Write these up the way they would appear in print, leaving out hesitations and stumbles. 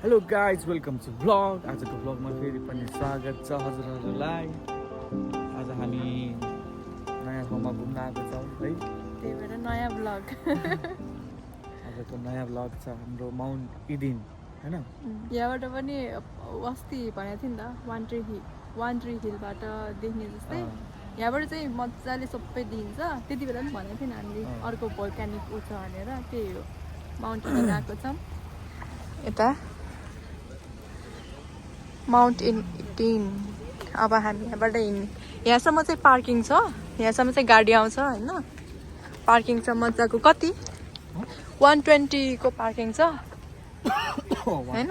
Hello guys welcome to vlog आजको भ्लगमा फेरि पनि स्वागत छ हजुरहरूलाई आज हामी नयाँ ठाउँमा घुम्न आएको छौँ है त्यही भएर नयाँ भ्लग आजको नयाँ भ्लग छ हाम्रो माउन्ट इडेन हैन यहाँबाट पनि अस्ति भनेको थियो नि त वान ट्री हिलबाट देख्ने जस्तै यहाँबाट चाहिँ मजाले सबै देखिन्छ त्यति बेला पनि भनेको थियो नि हामीले अर्को भोल्कानिक ऊ छ भनेर त्यही हो माउन्ट इडेन आएको छौँ यता माउन्ट इडेन अब हामी यहाँबाट हिँड्ने यहाँसम्म चाहिँ पार्किङ छ यहाँसम्म चाहिँ गाडी आउँछ होइन पार्किङ छ मजाको कति 120 को पार्किङ छ होइन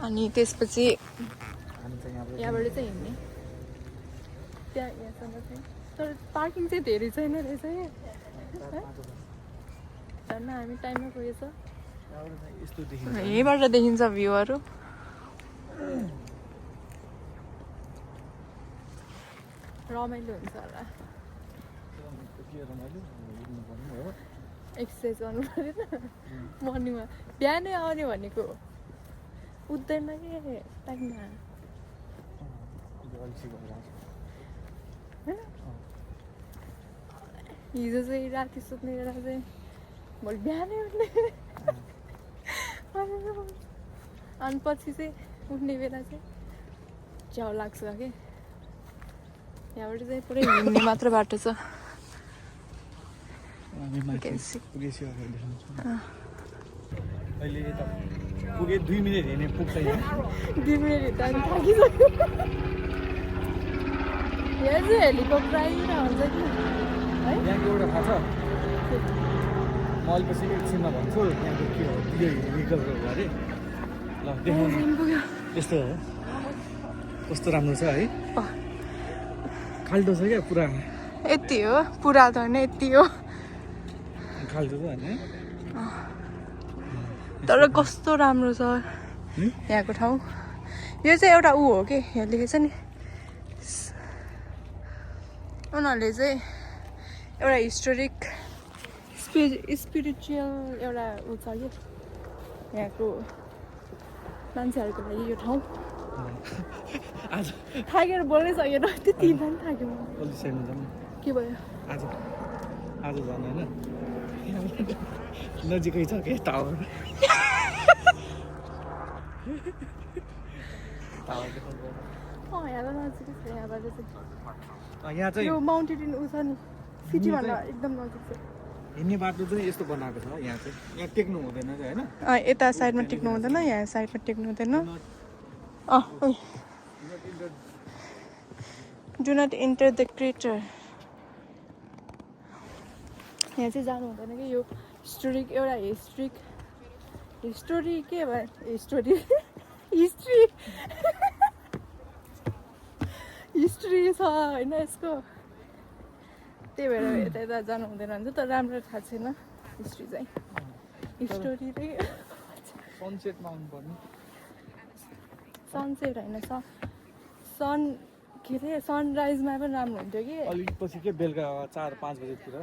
अनि त्यसपछि यहाँबाट चाहिँ हिँड्ने त्यहाँ यहाँसम्म चाहिँ तर पार्किङ चाहिँ धेरै छैन रहेछ झन् हामी टाइममा पुगेछ यहीँबाट देखिन्छ भ्यूहरू रमाइलो हुन्छ होला एक्सर्साइज गर्नु पऱ्यो त मर्निङमा बिहानै आउने भनेको उठ्दैन कि टाइममा हिजो चाहिँ राति सुत्ने बेला चाहिँ भोलि बिहानै उठ्ने अनि पछि चाहिँ उठ्ने बेला चाहिँ च्याउ लाग्छ कि यहाँबाट चाहिँ पुरै हिँड्ने मात्र बाटो छ अहिले त पुगे 2 मिनेट हिँड्ने पुग्छ यहाँ 2 मिनेट हिँड्दा पनि थाकिसक्यो यहाँ चाहिँ हेलिकप्टर आइरहन्छ कि है यहाँको एउटा थाहा छ म अलिपछि एकछिनमा भन्छु यहाँको के हो त्यो हेलिकप्टर हो अरे ल देखाउनु यस्तो हो कस्तो राम्रो छ है खाल्टो छ क्या पुरा यति हो पुरा त होइन यति हो खाल्टो छ होइन तर कस्तो राम्रो छ यहाँको ठाउँ यो चाहिँ एउटा ऊ हो कि यहाँ लेखेको छ नि उनीहरूले चाहिँ एउटा हिस्टोरिक स्पिरिचुअल एउटा ऊ छ कि यहाँको मान्छेहरूको लागि यो ठाउँ आज थाकेर बोल्नै सकेन त्यति पनि थाक्यो के भयो आज आज झन् होइन नजिकै छ क्या टावर यहाँ नजिकै छ यहाँबाट चाहिँ यहाँ चाहिँ यो माउन्ट इडेन ऊ छ नि सिटीभन्दा एकदम नजिक छ हिँड्ने बाटो चाहिँ यस्तो बनाएको छ यहाँ चाहिँ यहाँ टेक्नु हुँदैन होइन यता साइडमा टेक्नु हुँदैन यहाँ साइडमा टेक्नु हुँदैन do not enter the crater यहाँ चाहिँ जानु हुँदैन कि यो हिस्टोरिक एउटा हिस्टोरी के भयो हिस्ट्री छ होइन यसको त्यही भएर यता यता जानु हुँदैन भन्छ तर राम्रो थाहा छैन हिस्ट्री चाहिँ हिस्टोरी चाहिँ सनसेटमा आउनुपर्ने सनसेट होइन सन के अरे सनराइजमा पनि राम्रो हुन्थ्यो कि अलिक पछि के बेलुका 4-5 बजेतिर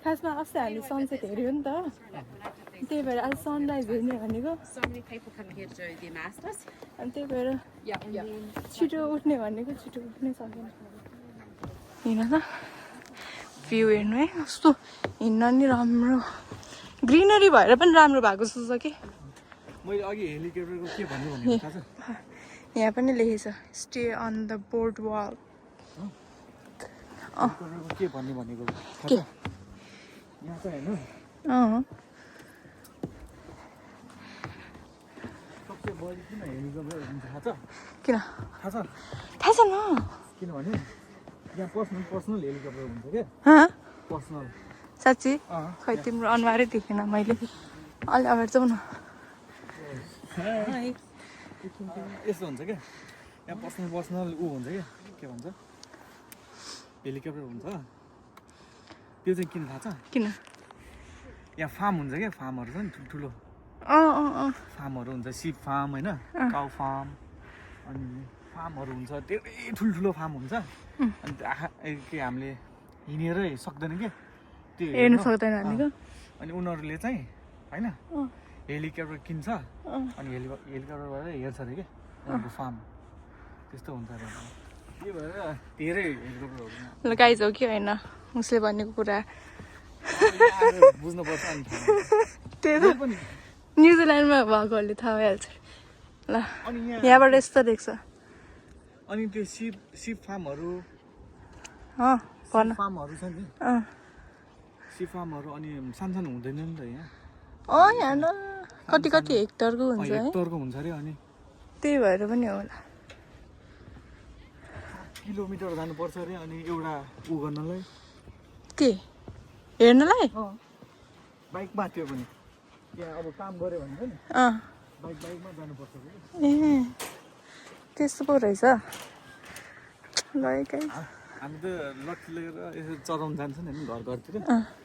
खासमा अस्ति हामीले सनसेट हेऱ्यो नि त त्यही भएर आज सनराइज हेर्ने भनेको अनि त्यही भएर छिटो उठ्ने भनेको छिटो उठ्नै सकेन हेर्नु त भ्यू हेर्नु है कस्तो हिँड्न नि राम्रो ग्रिनरी भएर पनि राम्रो भएको जस्तो छ कि मैले अघि हेलिकप्टरको के भन्नु भनेको थाहा छ यहाँ पनि लेखेछ stay on the boardwalk के भन्ने भनेको थाहा छ यहाँ चाहिँ होइन सबसे बढी किन हेलिकप्टर हुन्छ थाहा छ किन थाहा छैन किनभने यहाँ पर्सनल हेलिकप्टर हुन्छ क्या पर्सनल साँच्ची खै तिम्रो अनुहारै देखेन मैले अलि अगाडि जाउँ न यस्तो हुन्छ क्या यहाँ पर्सनल ऊ हुन्छ क्या के भन्छ हेलिकप्टर हुन्छ त्यो चाहिँ किन थाहा छ किन यहाँ फार्म हुन्छ क्या फार्महरू छ नि ठुल्ठुलो फार्महरू हुन्छ सिप फार्म होइन काउ फार्म अनि फार्महरू हुन्छ धेरै ठुल्ठुलो फार्म हुन्छ अनि के हामीले हिँडेरै सक्दैन क्या हेर्नु सक्दैन भनेको अनि उनीहरूले चाहिँ होइन हेलिकप्टर किन्छ अनि हेलिकप्टरबाट हेर्छ अरे क्या उनीहरूको फार्म त्यस्तो हुन्छ अरे के भएर धेरै हेलिकप्टरहरू ल गाइज हो कि होइन उसले भनेको कुरा बुझ्नुपर्छ अनि त्यही त पनि न्युजिल्यान्डमा भएकोहरूले थाहा भइहाल्छ ल अनि यहाँबाट यस्तो देख्छ अनि त्यो सिप फार्महरू भन फार्महरू छ नि सिप फार्महरू अनि सानो हुँदैन नि त यहाँ यहाँ न कति कति हेक्टरको हुन्छ है हेक्टरको हुन्छ अरे अनि त्यही भएर पनि होला किलोमिटर जानुपर्छ अरे अनि एउटा उ गर्नलाई के हेर्नलाई बाइकमा त्यो पनि त्यहाँ अब काम गऱ्यो भने पनि बाइकमा जानुपर्छ ए त्यस्तो पो रहेछ ल हामी त लट्ठी लिएर यसो चलाउनु जान्छ नि घर घरतिर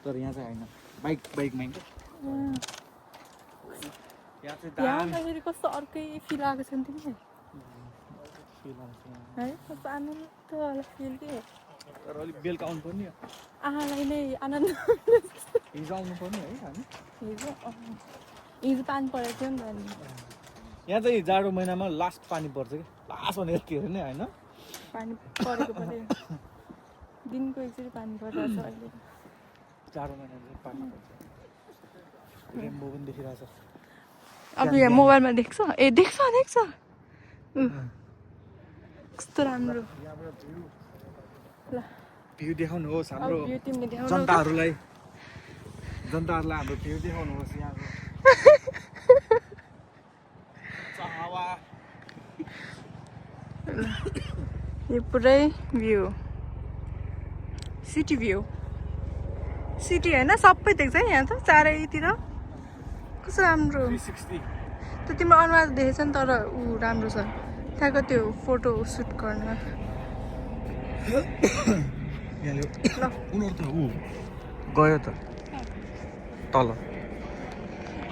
तर यहाँ चाहिँ होइन बाइकमा यहाँ चाहिँ कस्तो अर्कै फिल आएको छ नि तिमीलाई है कस्तो आनन्द वाला फिल के तर अलिक बेलुका आउनु पर्ने आँखालाई नै आनन्द हिजो आउनु पर्ने है हामी हिजो पानी परेको थियो नि त अनि यहाँ चाहिँ जाडो महिनामा लास्ट पानी पर्छ कि लास्ट भनेर के अरे नि होइन पानी परेको पऱ्यो दिनको एकचोटि पानी परिरहेको छ अहिले जाडो महिनामा पानी पर्छ रेम्बो पनि देखिरहेछ अब यहाँ मोबाइलमा देख्छ ए देख्छ कस्तो राम्रो ल भ्यू देखाउनुहोस् हाम्रो भ्यू तिमीले देखाउनु जनताहरूलाई हाम्रो भ्यू देखाउनुहोस् यहाँको यो पुरै भ्यू सिटी भ्यू सिटी होइन सबै देख्छ है यहाँ त चारैतिर कस्तो राम्रो 360 त्यो तिम्रो अनुहार देखेछ नि तर ऊ राम्रो छ त्यहाँको त्यो फोटो सुट गर्न उनीहरू त ऊ गयो त तल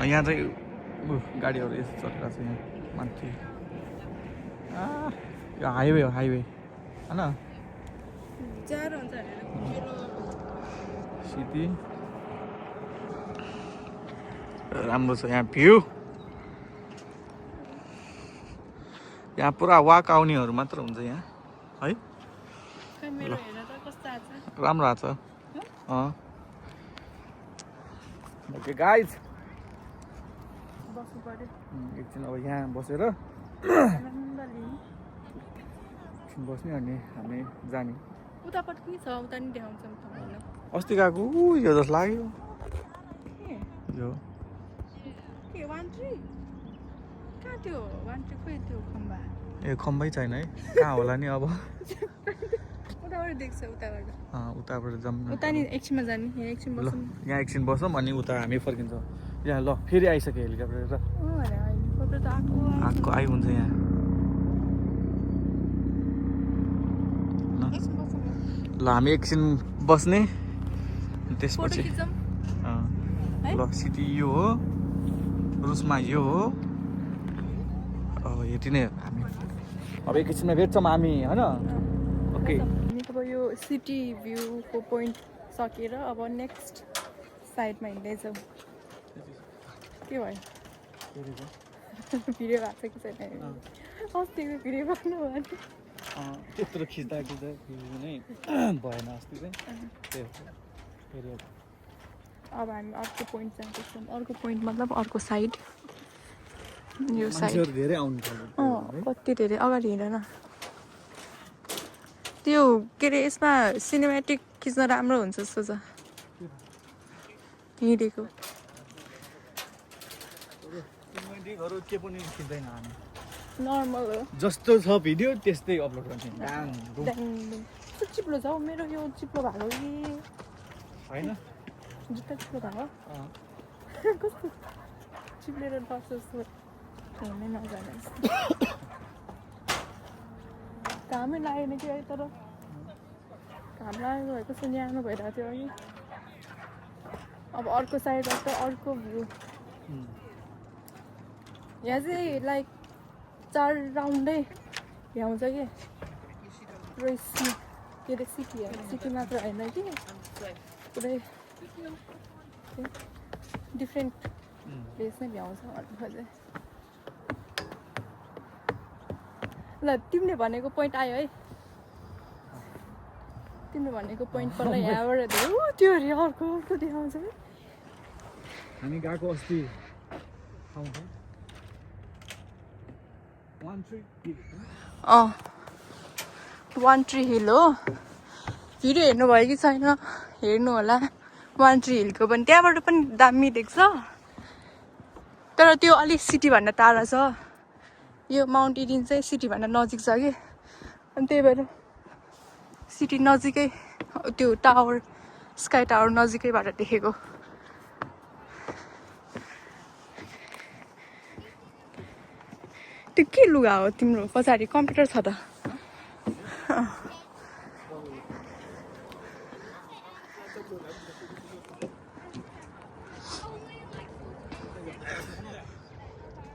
यहाँ चाहिँ गाडीहरू यस्तो चलिरहेको छ यहाँ माथि यो हाइवे हो होइन सिटी राम्रो छ यहाँ भ्यू यहाँ पुरा वाक आउनेहरू मात्र हुन्छ यहाँ है राम्रो आएको छ ओके गाइज एकछिन अब यहाँ बसेर बस्ने अनि हामी जाने उतापट्टि के छ उता नि देखाउँछ अस्ति गएको यो जस्तो लाग्यो यो के 1 3 कहाँ त्यो 1 3 खोइ त्यो खम्बा ए खम्बै छैन है कहाँ होला नि अब उताबाट देख्छ उताबाट जाऊँ उता नि एकछिनमा जाने यहाँ एकछिन ल बसौँ यहाँ एकछिन बसौँ अनि उता हामी फर्किन्छौँ यहाँ ल फेरि आइसक्यो हेलिकप्टर हेलिकप्टर त आएको आइ हुन्छ यहाँ ल हामी एकछिन बस्ने त्यसपछि ल सिटी यो हो रुसमा यो हो अब यति नै हामी अब एकैछिनमा भेट्छौँ हामी होइन ओके अब यो सिटी भ्यूको पोइन्ट सकेर अब नेक्स्ट साइडमा हिँड्दैछौँ के भयो भिडियो भएको छ कि छैन अस्तिको भिडियो गर्नु भयो नि त्यत्रो खिच्दा नै भएन अस्ति चाहिँ फेरि अब हामी अर्को पोइन्ट जाँदैछौँ अर्को पोइन्ट मतलब अर्को साइड यो साइड धेरै आउनु कति धेरै अगाडि हिँड न त्यो के अरे यसमा सिनेमेटिक खिच्न राम्रो हुन्छ जस्तो छ हिँडेको के पनि खिच्दैन हामी नर्मल हो जस्तो छ भिडियो त्यस्तै अपलोड गर्ने चिप्लो छ हौ मेरो यो चिप्लो भएको कि होइन जुत्ता चिप्लो भएको कस्तो चिप्लेर बस्छ जस्तो हुनै नजाने घामै लागेन कि है तर घाम लागेको भए कस्तो न्यानो भइरहेको थियो अघि अब अर्को साइडबाट अर्को भ्यू यहाँ चाहिँ लाइक 4 राउन्डै भ्याउँछ कि पुरै के अरे सिटी मात्र होइन कि पुरै डिफ्रेन्ट प्लेस नै भ्याउँछ भन्नु खोजेँ ल तिमीले भनेको पोइन्ट आयो है तिमीले भनेको पोइन्ट पर्ला यहाँबाट त्यो अरे अर्को देखाउँछ है हामी गएको अस्ति ठाउँ छ 1 tree वान ट्री हिल हो भिडियो हेर्नुभयो कि छैन हेर्नु होला वान ट्री हिलको पनि त्यहाँबाट पनि दामी देख्छ तर त्यो अलिक सिटीभन्दा टाढा छ यो माउन्ट इडिन चाहिँ सिटीभन्दा नजिक छ कि अनि त्यही भएर सिटी नजिकै त्यो टावर स्काई टावर नजिकैबाट देखेको त्यो के लुगा हो तिम्रो पछाडि कम्प्युटर छ त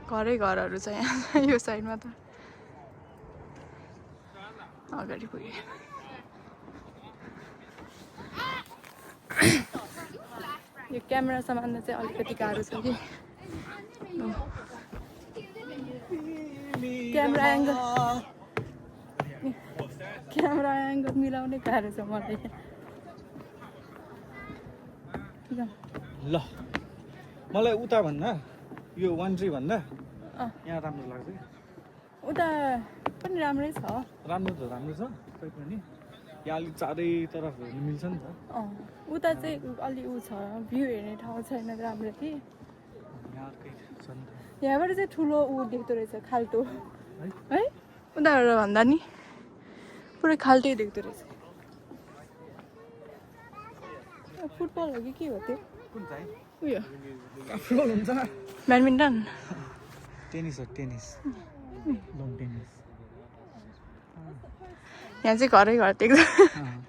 घरै घरहरू छ यहाँ यो साइडमा त अगाडि पुगेँ यो क्यामेरा समात्न चाहिँ अलिकति गाह्रो छ कि क्यामेरा एङ्गल मिलाउनै गाह्रो छ मलाई ल मलाई उता भन्दा यो 1 tree भन्दा यहाँ राम्रो लाग्छ उता पनि राम्रै छ राम्रो छ तै पनि यहाँ अलिक चारैतर्फ हेर्नु मिल्छ नि त उता चाहिँ अलि ऊ छ भ्यू हेर्ने ठाउँ छैन राम्रो कि यहाँकै छ नि त यहाँबाट चाहिँ ठुलो ऊ देख्दो रहेछ खाल्टो है उनीहरू भन्दा नि पुरै खाल्टै देख्दो रहेछ फुटबल हो कि के हो त्यो कुन चाहिँ उयो फुटबल हुन्छ ब्याडमिन्टन टेनिस हो टेनिस लन टेनिस यहाँ चाहिँ घरै घर देख्छ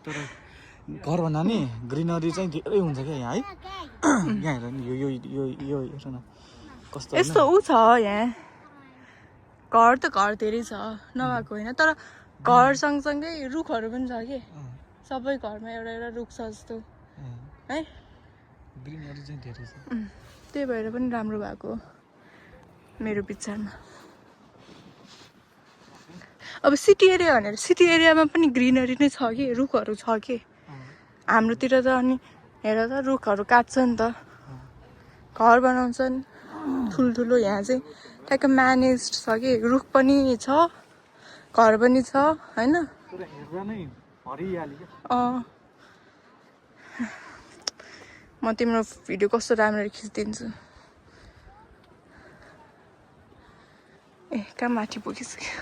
तर घर भन्दा नि ग्रिनरी चाहिँ धेरै हुन्छ क्या यहाँ है यहाँ हेर नि यो हेर न कस्तो यस्तो ऊ छ यहाँ घर त घर धेरै छ नभएको होइन तर घर सँगसँगै रुखहरू पनि छ कि सबै घरमा एउटा एउटा रुख छ जस्तो है ग्रिनरी चाहिँ धेरै छ त्यही भएर पनि राम्रो भएको मेरो विचारमा अब सिटी एरिया भनेर सिटी एरियामा पनि ग्रिनरी नै छ कि रुखहरू छ कि हाम्रोतिर त अनि हेर त रुखहरू काट्छ नि त घर बनाउँछन् ठुल्ठुलो यहाँ चाहिँ ट्याक्क म्यानेज छ कि रुख पनि छ घर पनि छ होइन म तिम्रो भिडियो कस्तो राम्ररी खिचिदिन्छु ए कहाँ माथि पुगिसक्यो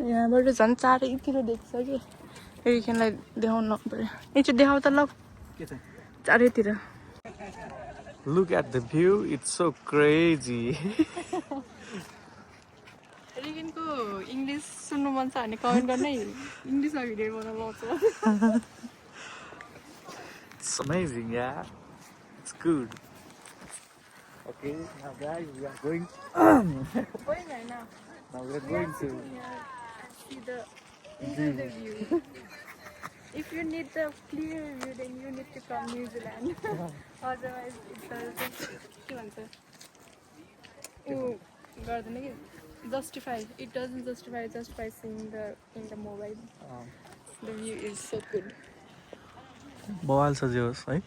यहाँबाट झन् चारैतिर देख्छ कि रिखेनलाई देखाउनु पर्यो एकचोटि देखाउ त ल चारैतिर Look at the view, it's so crazy. रिखेनको इङ्ग्लिस सुन्नु मन छ भने कमेन्ट गर्नै इङ्ग्लिसमा भिडियो बनाउनु लाउँछ It's amazing, yeah. It's good. Okay, now guys, we are going. Now we are going to see the enjoy the view. If you need the clear view, then you need to come New Zealand. Otherwise, it doesn't. के भन्छ? गर्दैन कि justify. It doesn't justify just by seeing in the mobile. The view is so good. बवाल छ जे होस् है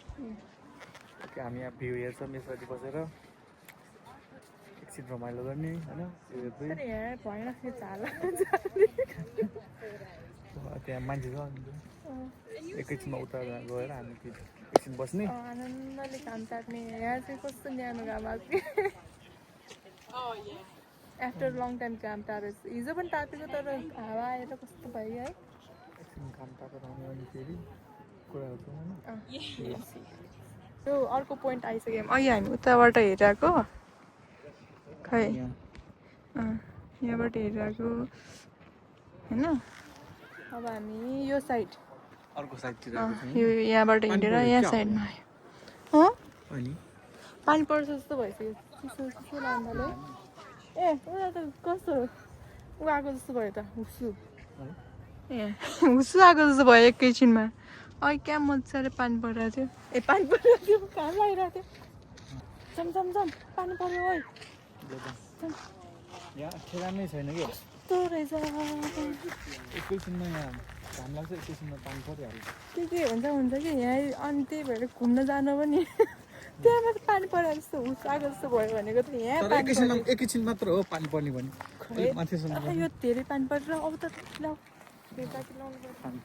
हामी यहाँ भ्यू हेर्छौँ यसरी बसेर एकछिन रमाइलो गर्ने होइन यहाँ भएन चाला त्यहाँ मान्छे छ एकैछिनमा उता गएर हामी एकछिन बस्ने आनन्दले घाम ताप्ने यहाँ चाहिँ कस्तो न्यानो घाम आएको आफ्टर लङ टाइम घाम तापेको हिजो पनि तापेको तर हावा आएर कस्तो भयो है एकछिन घाम तापेर आउने अनि फेरि कुराहरू त्यो अर्को पोइन्ट आइसक्यौँ अहिले हामी उताबाट हेरिरहेको खै यहाँबाट हेरिरहेको होइन अब हामी यो साइड अर्को साइडतिर यो यहाँबाट हिँडेर यहाँ साइडमा आयो हो पानी पर्छ जस्तो भइसक्यो चिसो चिसो लाग्नाले ए उता त कस्तो ऊ आएको जस्तो भयो त हुसु ए हुसु आएको जस्तो भयो एकैछिनमा अहिले क्या मजाले पानी परिरहेको थियो ए पानी परिरहेको थियो कहाँ लागिरहेको थियो जम पानी पर्यो ओइ यहाँ ठेगानै छैन कि कस्तो रहेछ एकैछिनमा यहाँ घाम लाग्छ एकैछिनमा पानी परिहाल्छ के हुन्छ कि यहाँ अनि त्यही भएर घुम्न जानु पनि त्यहाँ मात्र पानी परेर जस्तो हुस आएको जस्तो भयो भनेको त यहाँ एकैछिन मात्र हो पानी पर्ने भने माथिसम्म यो धेरै पानी परेर अब त लाउ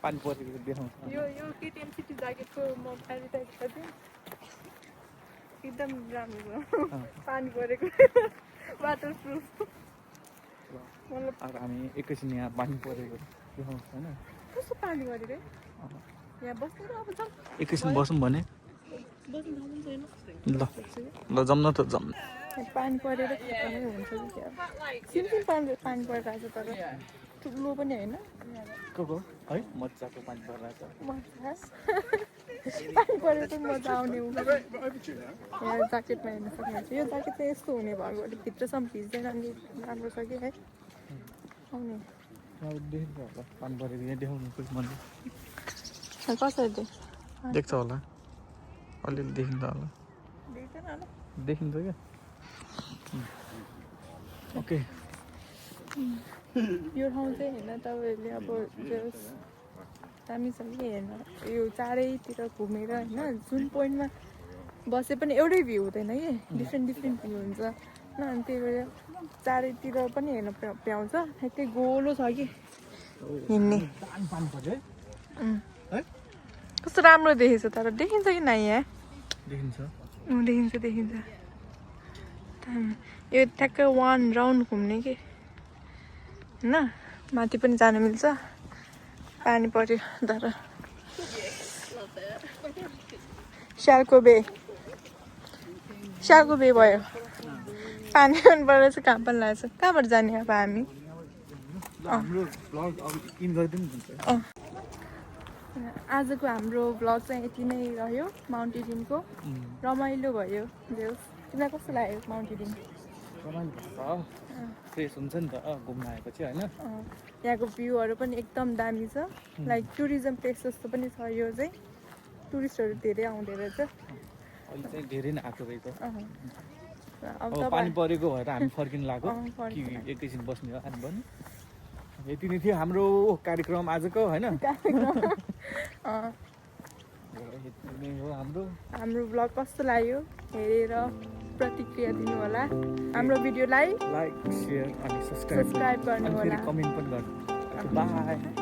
पानी परेको देखाउँछ यो केटिएम सिटी ज्याकेटको म पारिरहेको थिएँ एकदम राम्रो पानी परेको वाटर प्रुफ अब हामी एकैछिन यहाँ पानी परेको देखाउँछ होइन कस्तो पानी परेको यहाँ बस्नु र अब जाउँ एकैछिन बसौँ भने बस्नु ठाउँ छैन ल जाउँ न त जाउँ पानी परेर खतमै हुन्छ कि क्या सिमसिम पानी परिरहेको छ तर ठुलो पनि होइन को है मजाको पानी परिरहेको मजा पानी परेर चाहिँ मजा आउने यहाँ ज्याकेटमा हेर्न सक्नुहुन्छ यो ज्याकेट चाहिँ यस्तो हुने भएको भित्रसम्म भिज्दैन अनि राम्रो छ कि है आउने अब देखिन्छ होला पानी परेको यहाँ देखाउनु कोही मन्दिर कसरी देख्छ होला अलिअलि देखिन्छ होला देख्दैन होला देखिन्छ क्या ओके यो ठाउँ चाहिँ होइन तपाईँहरूले अब दामी छ कि हेर्न यो चारैतिर घुमेर होइन जुन पोइन्टमा बसे पनि एउटै भ्यू हुँदैन कि डिफ्रेन्ट भ्यू हुन्छ होइन अनि त्यही भएर चारैतिर पनि हेर्न भ्याउँछ ठ्याक्कै गोलो छ कि हिँड्ने पानी पर्यो है कस्तो राम्रो देखेछ तर देखिन्छ कि नै यहाँ देखिन्छ देखिन्छ यो ठ्याक्कै 1 राउन्ड घुम्ने कि होइन माथि पनि जान मिल्छ पानी पर्यो तर स्यालको बे भयो पानी पनि परेर चाहिँ काम पनि लागेछ कहाँबाट जाने अब हामी हाम्रो भ्लग अब इन गरिदिनु हुन्छ आजको हाम्रो भ्लग चाहिँ यति नै रह्यो माउन्ट इडिनको रमाइलो भयो देउस तिमीलाई कस्तो लाग्यो माउन्ट इडिन रमाइलो छ फ्रेस हुन्छ नि त घुम्न आएपछि होइन यहाँको भ्यूहरू पनि एकदम दामी छ लाइक टुरिज्म प्लेस जस्तो पनि छ यो चाहिँ टुरिस्टहरू धेरै आउँदो रहेछ अहिले चाहिँ धेरै नै आएको रहेछ अब पानी परेको भएर हामी फर्किन लाग्यो कि एकैछिन बस्ने हो हामी पनि यति नै थियो हाम्रो कार्यक्रम आजको होइन यति नै हो हाम्रो भ्लग कस्तो लाग्यो हेरेर प्रतिक्रिया दिनु होला हाम्रो भिडियोलाई लाइक सेयर अनि सब्सक्राइब गर्नु होला कमेन्ट पनि गर्नु बाई